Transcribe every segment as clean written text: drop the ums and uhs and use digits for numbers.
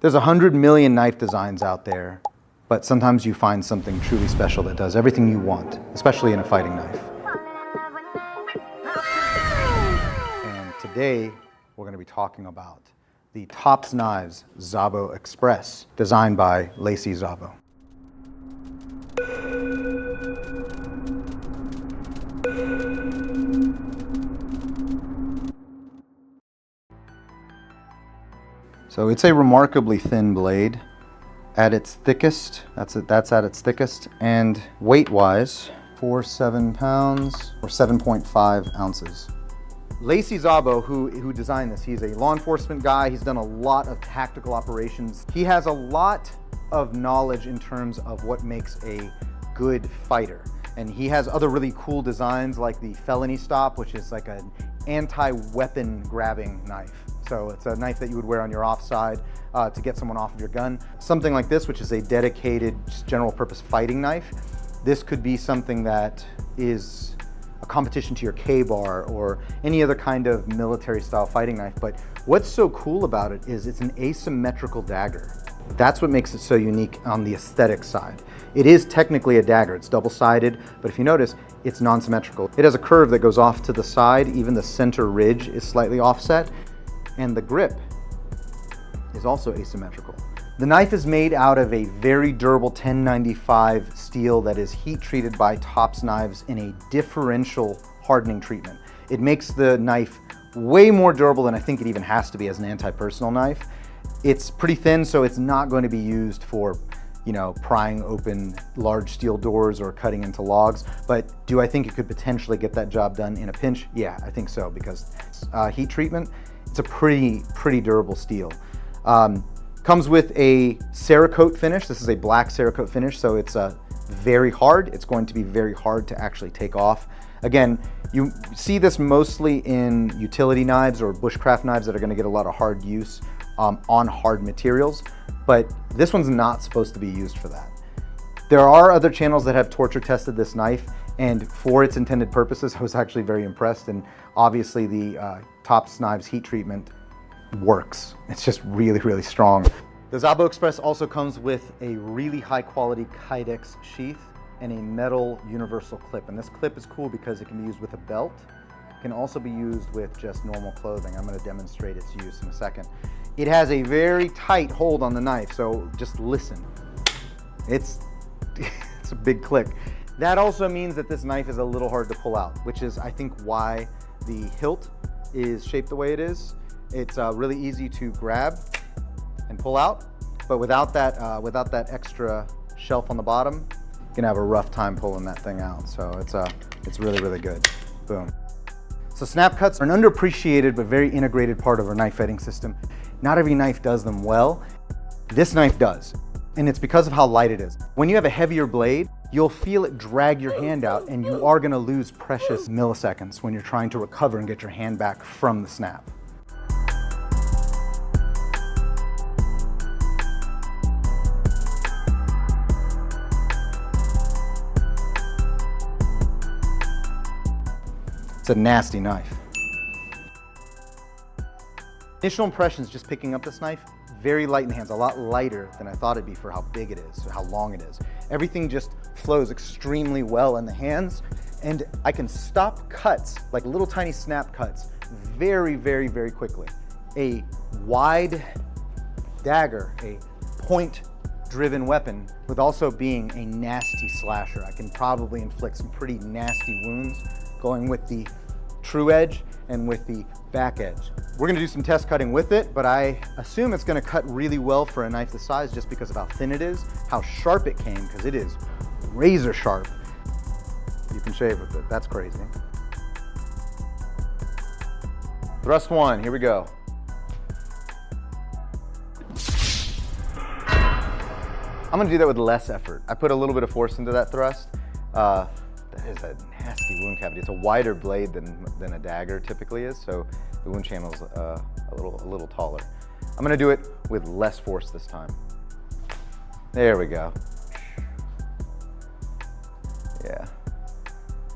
There's 100 million knife designs out there, but sometimes you find something truly special that does everything you want, especially in a fighting knife. And today, we're going to be talking about the Knives Szabo Express, designed by Knives Szabo. So it's a remarkably thin blade. At its thickest, that's at its thickest, and weight-wise, 7 pounds or 7.5 ounces. Knives Szabo, who designed this, he's a law enforcement guy. He's done a lot of tactical operations. He has a lot of knowledge in terms of what makes a good fighter. And he has other really cool designs like the felony stop, which is like an anti-weapon grabbing knife. So it's a knife that you would wear on your offside to get someone off of your gun. Something like this, which is a dedicated general purpose fighting knife. This could be something that is a competition to your K-bar or any other kind of military style fighting knife. But what's so cool about it is it's an asymmetrical dagger. That's what makes it so unique on the aesthetic side. It is technically a dagger, it's double-sided, but if you notice, it's non-symmetrical. It has a curve that goes off to the side, even the center ridge is slightly offset, and the grip is also asymmetrical. The knife is made out of a very durable 1095 steel that is heat treated by Tops Knives in a differential hardening treatment. It makes the knife way more durable than I think it even has to be as an anti-personal knife. It's pretty thin, so it's not going to be used for, you know, prying open large steel doors or cutting into logs. But do I think it could potentially get that job done in a pinch? Yeah, I think so, because heat treatment, it's a pretty durable steel. Comes with a Cerakote finish. This is a black Cerakote finish, so it's very hard. It's going to be very hard to actually take off. Again, you see this mostly in utility knives or bushcraft knives that are going to get a lot of hard use on hard materials, but this one's not supposed to be used for that. There are other channels that have torture tested this knife, and for its intended purposes, I was actually very impressed, and obviously the Tops Knives heat treatment works. It's just really strong. The Szabo Express also comes with a really high quality Kydex sheath and a metal universal clip, and this clip is cool because it can be used with a belt. It can also be used with just normal clothing. I'm going to demonstrate its use in a second. It has a very tight hold on the knife, so just listen. It's a big click. That also means that this knife is a little hard to pull out, which is, I think, why the hilt is shaped the way it is. It's really easy to grab and pull out, but without that extra shelf on the bottom, you're gonna have a rough time pulling that thing out. So it's really good. Boom. So snap cuts are an underappreciated but very integrated part of our knife fighting system. Not every knife does them well. This knife does, and it's because of how light it is. When you have a heavier blade, you'll feel it drag your hand out, and you are gonna lose precious milliseconds when you're trying to recover and get your hand back from the snap. It's a nasty knife. Initial impressions just picking up this knife, very light in the hands, a lot lighter than I thought it'd be for how big it is, how long it is. Everything just flows extremely well in the hands, and I can stop cuts, like little tiny snap cuts, very quickly. A wide dagger, a point-driven weapon, with also being a nasty slasher. I can probably inflict some pretty nasty wounds going with the true edge and with the back edge. We're gonna do some test cutting with it, but I assume it's gonna cut really well for a knife this size just because of how thin it is, how sharp it came, because it is razor sharp. You can shave with it, that's crazy. Thrust one, here we go. I'm gonna do that with less effort. I put a little bit of force into that thrust. That is a nasty wound cavity. It's a wider blade than a dagger typically is, so the wound channel is a little taller. I'm gonna do it with less force this time. There we go. Yeah,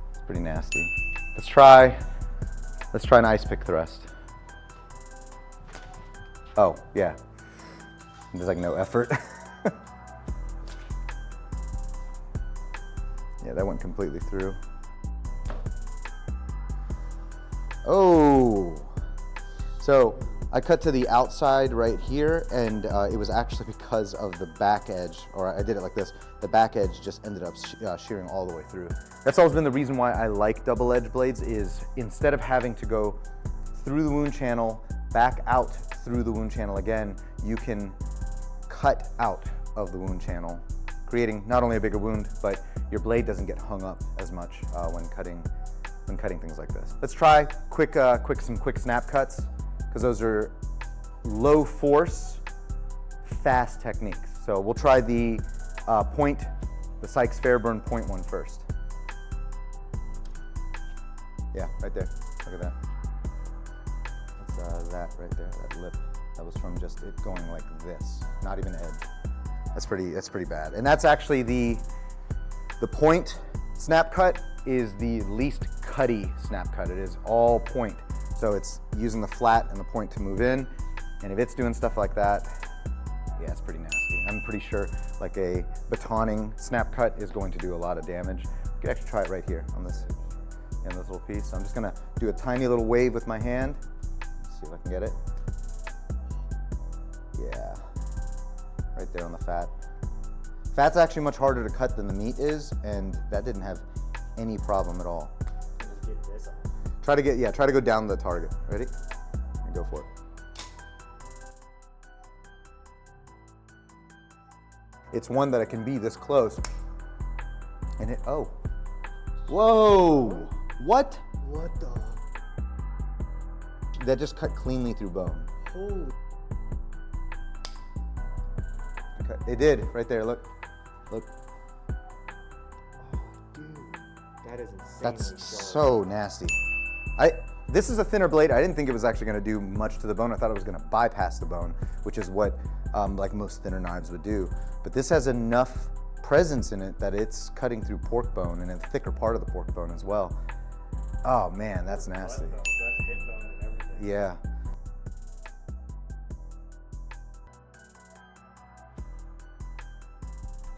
it's pretty nasty. Let's try an ice pick thrust. Oh, yeah. There's like no effort. Yeah, that went completely through. Oh, so I cut to the outside right here, and it was actually because of the back edge, or I did it like this. The back edge just ended up shearing all the way through. That's always been the reason why I like double-edged blades, is instead of having to go through the wound channel, back out through the wound channel again, you can cut out of the wound channel, creating not only a bigger wound, but your blade doesn't get hung up as much when cutting things like this. Let's try some quick snap cuts, because those are low force, fast techniques. So we'll try the the Sykes Fairburn point one first. Yeah, right there. Look at that. That's that right there, that lip. That was from just it going like this, not even edge. That's pretty bad. And that's actually the point snap cut is the least cutty snap cut. It is all point. So it's using the flat and the point to move in. And if it's doing stuff like that, yeah, it's pretty nasty. I'm pretty sure like a batoning snap cut is going to do a lot of damage. You can actually try it right here on this little piece. So I'm just gonna do a tiny little wave with my hand. Let's see if I can get it. Yeah, right there on the fat. Fat's actually much harder to cut than the meat is, and that didn't have any problem at all. Just get this off. Try to go down the target. Ready? And go for it. It's one that it can be this close. And it, oh. Whoa! What? What the? That just cut cleanly through bone. Holy. Okay, it did, right there, look. Look. Oh, dude. That is insane. That's so nasty. This is a thinner blade. I didn't think it was actually gonna do much to the bone. I thought it was gonna bypass the bone, which is what like most thinner knives would do. But this has enough presence in it that it's cutting through pork bone and a thicker part of the pork bone as well. Oh man, that's nasty. That's hip bone and everything. Yeah.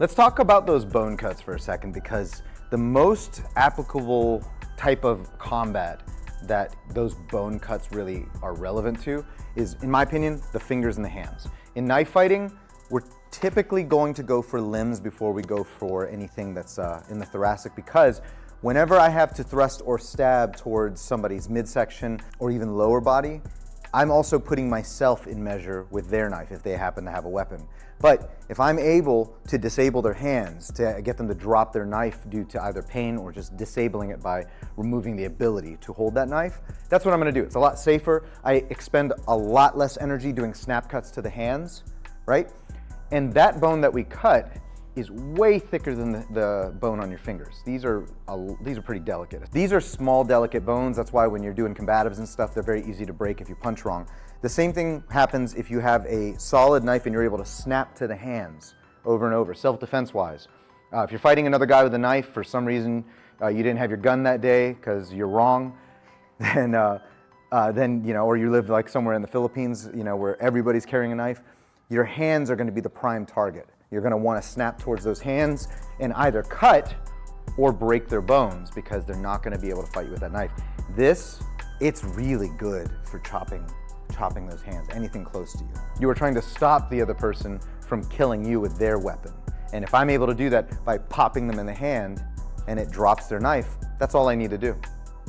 Let's talk about those bone cuts for a second, because the most applicable type of combat that those bone cuts really are relevant to is, in my opinion, the fingers and the hands. In knife fighting, we're typically going to go for limbs before we go for anything that's in the thoracic, because whenever I have to thrust or stab towards somebody's midsection or even lower body, I'm also putting myself in measure with their knife if they happen to have a weapon. But if I'm able to disable their hands, to get them to drop their knife due to either pain or just disabling it by removing the ability to hold that knife, that's what I'm gonna do. It's a lot safer. I expend a lot less energy doing snap cuts to the hands, right? And that bone that we cut is way thicker than the bone on your fingers. These are pretty delicate. These are small, delicate bones. That's why when you're doing combatives and stuff, they're very easy to break if you punch wrong. The same thing happens if you have a solid knife and you're able to snap to the hands over and over, self-defense wise. If you're fighting another guy with a knife, for some reason you didn't have your gun that day because you're wrong, then you know, or you live like somewhere in the Philippines, you know, where everybody's carrying a knife, your hands are going to be the prime target. You're going to want to snap towards those hands and either cut or break their bones, because they're not going to be able to fight you with that knife. It's really good for chopping those hands, anything close to you. You are trying to stop the other person from killing you with their weapon. And if I'm able to do that by popping them in the hand and it drops their knife, that's all I need to do.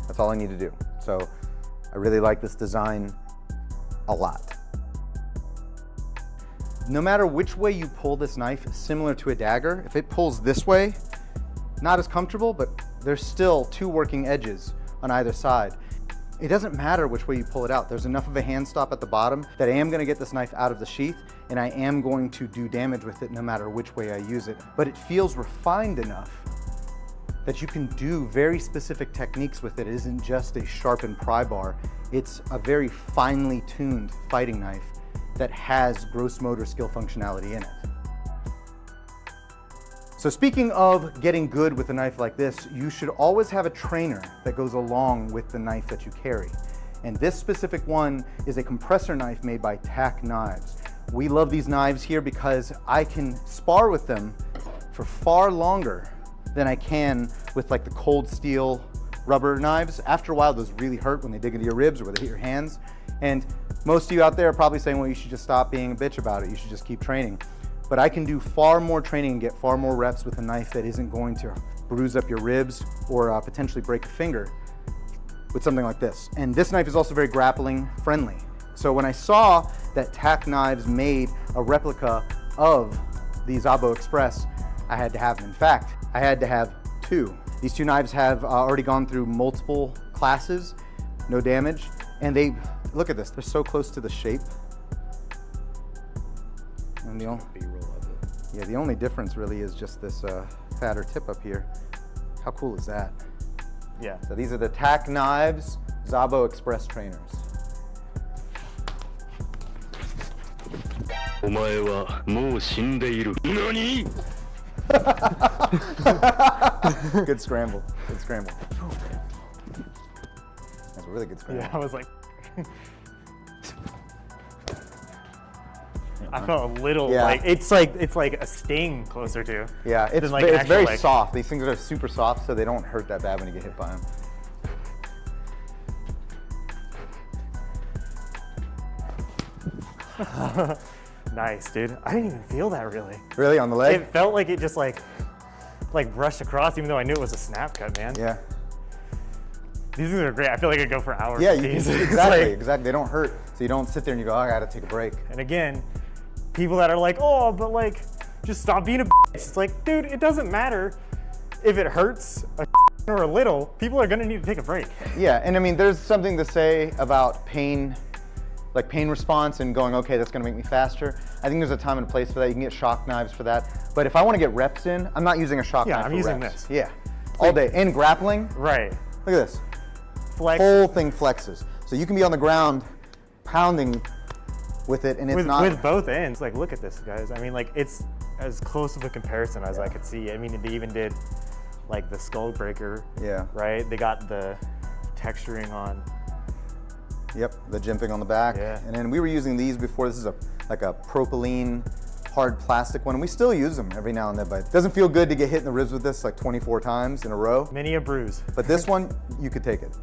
That's all I need to do. So I really like this design a lot. No matter which way you pull this knife, similar to a dagger, if it pulls this way, not as comfortable, but there's still two working edges on either side. It doesn't matter which way you pull it out. There's enough of a hand stop at the bottom that I am gonna get this knife out of the sheath, and I am going to do damage with it no matter which way I use it. But it feels refined enough that you can do very specific techniques with it. It isn't just a sharpened pry bar. It's a very finely tuned fighting knife that has gross motor skill functionality in it. So speaking of getting good with a knife like this, you should always have a trainer that goes along with the knife that you carry. And this specific one is a compressor knife made by Knives. We love these knives here because I can spar with them for far longer than I can with like the cold steel rubber knives. After a while, those really hurt when they dig into your ribs or when they hit your hands. And most of you out there are probably saying, well, you should just stop being a bitch about it. You should just keep training. But I can do far more training and get far more reps with a knife that isn't going to bruise up your ribs or potentially break a finger with something like this. And this knife is also very grappling friendly. So when I saw that Tack Knives made a replica of the Szabo Express, I had to have them. In fact, I had to have two. These two knives have already gone through multiple classes, no damage, and they, look at this, they're so close to the shape. And the only difference really is just this fatter tip up here. How cool is that? Yeah. So these are the Tack Knives Szabo Express trainers. Good scramble. Good scramble. That's a really good scramble. Yeah, I was like, I felt a little like it's like a sting closer to. Yeah, it's like it's very like, soft. These things are super soft, so they don't hurt that bad when you get hit by them. Nice, dude. I didn't even feel that really. Really, on the leg? It felt like it just like brushed across, even though I knew it was a snap cut, man. Yeah. These things are great. I feel like I go for hours. Yeah, with these. exactly, like, exactly. They don't hurt, so you don't sit there and you go, oh, I gotta take a break. And again, people that are like, oh, but like, just stop being a bitch. It's like, dude, it doesn't matter if it hurts a or a little. People are gonna need to take a break. Yeah, and I mean, there's something to say about pain, like pain response and going, okay, that's gonna make me faster. I think there's a time and a place for that. You can get shock knives for that. But if I wanna get reps in, I'm not using a shock knife I'm for using reps. this. Yeah, all day. And grappling, Right. look at this. Flex. Whole thing flexes. So you can be on the ground pounding with it and it's not. With both ends. Like, look at this, guys. I mean, like, it's as close of a comparison as I could see. I mean, they even did like the skull breaker. Yeah. Right? They got the texturing on. Yep, the jimping on the back. Yeah. And then we were using these before. This is like a propylene hard plastic one. And we still use them every now and then, but it doesn't feel good to get hit in the ribs with this like 24 times in a row. Many a bruise. But this one, you could take it.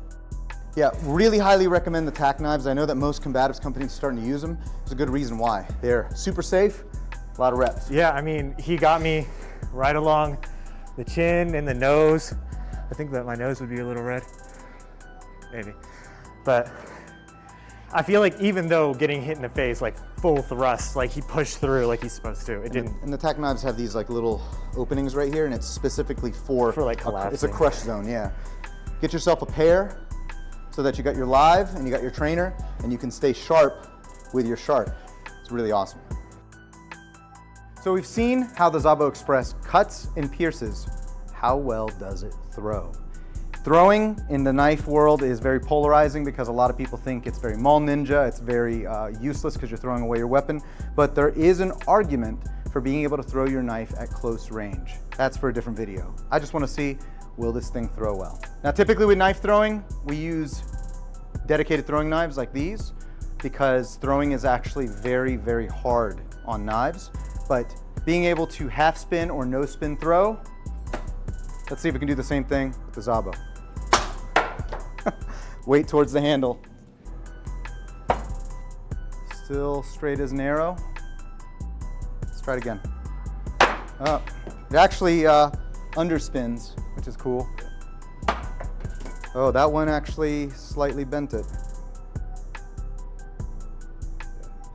Yeah, really highly recommend the Tack Knives. I know that most combatives companies are starting to use them. There's a good reason why. They're super safe, a lot of reps. Yeah, I mean, he got me right along the chin and the nose. I think that my nose would be a little red, maybe. But I feel like even though getting hit in the face, like full thrust, like he pushed through like he's supposed to. It didn't. And the Tack Knives have these like little openings right here, and it's specifically for like collapsing. It's a crush zone, yeah. Get yourself a pair so that you got your live and you got your trainer, and you can stay sharp with your sharp. It's really awesome. So we've seen how the Szabo Express cuts and pierces. How well does it throw? Throwing in the knife world is very polarizing because a lot of people think it's very mall ninja, it's very useless because you're throwing away your weapon, but there is an argument for being able to throw your knife at close range. That's for a different video. I just want to see, will this thing throw well? Now typically with knife throwing, we use dedicated throwing knives like these because throwing is actually very, very hard on knives, but being able to half spin or no spin throw, let's see if we can do the same thing with the Szabo. Weight towards the handle. Still straight as an arrow. Let's try it again. It actually underspins, which is cool. Oh, that one actually slightly bent it.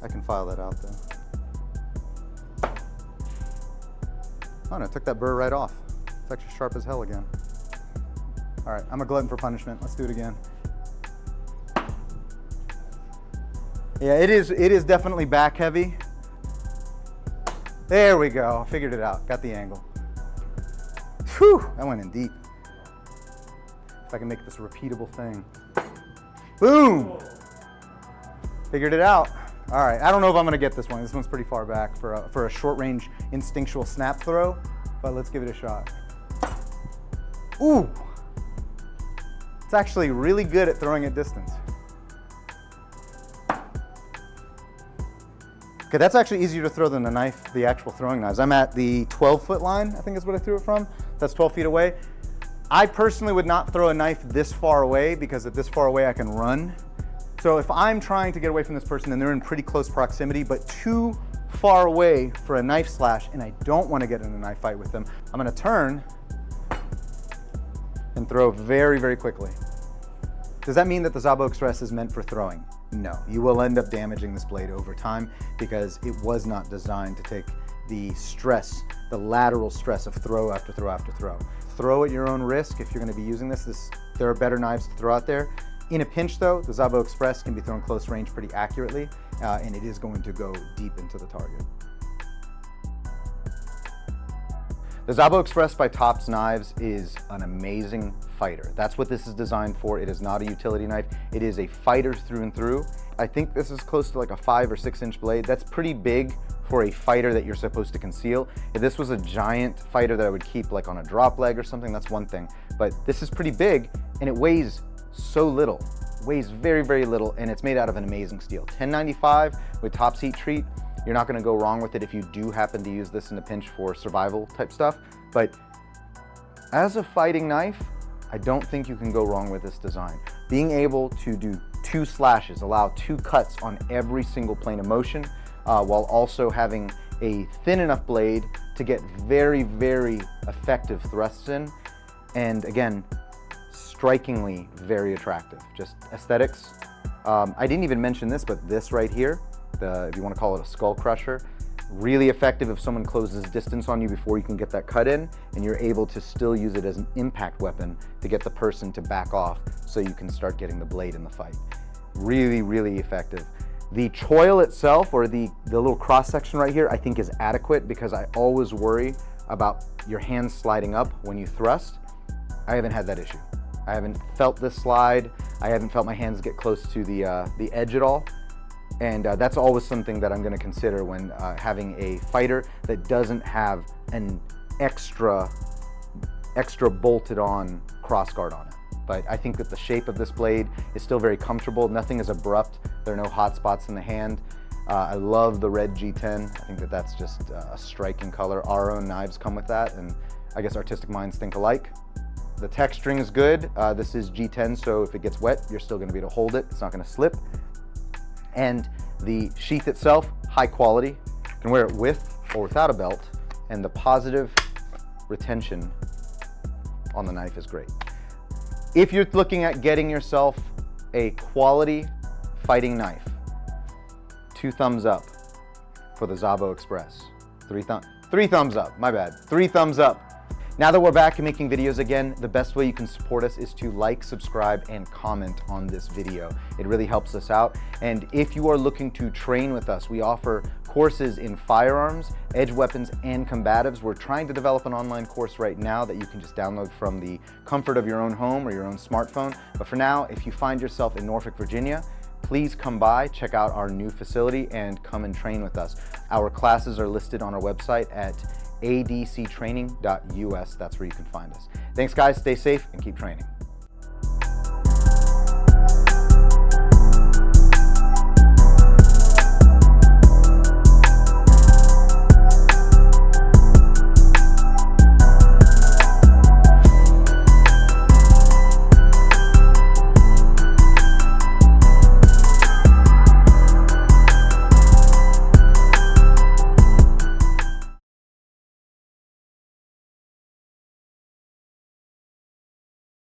I can file that out though. Oh no, it took that burr right off. It's actually sharp as hell again. All right, I'm a glutton for punishment. Let's do it again. Yeah, it is definitely back heavy. There we go, figured it out, got the angle. Whew, that went in deep. If I can make this a repeatable thing. Boom! Figured it out. All right, I don't know if I'm gonna get this one. This one's pretty far back for a short range instinctual snap throw, but let's give it a shot. Ooh! It's actually really good at throwing at distance. Okay, that's actually easier to throw than the knife, the actual throwing knives. I'm at the 12-foot line, I think is what I threw it from. That's 12 feet away. I personally would not throw a knife this far away because at this far away I can run. So if I'm trying to get away from this person and they're in pretty close proximity, but too far away for a knife slash, and I don't want to get in a knife fight with them, I'm going to turn and throw very, very quickly. Does that mean that the Szabo Express is meant for throwing? No, you will end up damaging this blade over time because it was not designed to take the stress, the lateral stress of throw after throw after throw. Throw at your own risk if you're going to be using this. There are better knives to throw out there. In a pinch though, the Szabo Express can be thrown close range pretty accurately, and it is going to go deep into the target. The Szabo Express by Tops Knives is an amazing fighter. That's what this is designed for. It is not a utility knife. It is a fighter through and through. I think this is close to like a 5 or 6 inch blade. That's pretty big for a fighter that you're supposed to conceal. If this was a giant fighter that I would keep like on a drop leg or something, that's one thing. But this is pretty big and it weighs so little. It weighs very, very little, and it's made out of an amazing steel. 1095 with Tops heat treat. You're not gonna go wrong with it if you do happen to use this in a pinch for survival type stuff. But as a fighting knife, I don't think you can go wrong with this design. Being able to do 2 slashes, allow 2 cuts on every single plane of motion, while also having a thin enough blade to get very, very effective thrusts in. And again, strikingly very attractive, just aesthetics. I didn't even mention this, but this right here, if you want to call it a skull crusher, really effective if someone closes distance on you before you can get that cut in, and you're able to still use it as an impact weapon to get the person to back off so you can start getting the blade in the fight. Really, really effective. The choil itself, or the little cross section right here, I think is adequate because I always worry about your hands sliding up when you thrust. I haven't had that issue. I haven't felt this slide. I haven't felt my hands get close to the edge at all. And that's always something that I'm going to consider when having a fighter that doesn't have an extra bolted on crossguard on it. But I think that the shape of this blade is still very comfortable. Nothing is abrupt. There are no hot spots in the hand. I love the red G10. I think that that's just a striking color. Our own knives come with that, and I guess artistic minds think alike. The texturing is good. This is G10, so if it gets wet, you're still going to be able to hold it. It's not going to slip. And the sheath itself, high quality. You can wear it with or without a belt, and the positive retention on the knife is great. If you're looking at getting yourself a quality fighting knife, 2 thumbs up for the Szabo Express. 3 thumbs up, my bad. 3 thumbs up. Now that we're back and making videos again, the best way you can support us is to like, subscribe, and comment on this video. It really helps us out. And if you are looking to train with us, we offer courses in firearms, edge weapons, and combatives. We're trying to develop an online course right now that you can just download from the comfort of your own home or your own smartphone. But for now, if you find yourself in Norfolk, Virginia, please come by, check out our new facility, and come and train with us. Our classes are listed on our website at adctraining.us. That's where you can find us. Thanks guys, stay safe and keep training.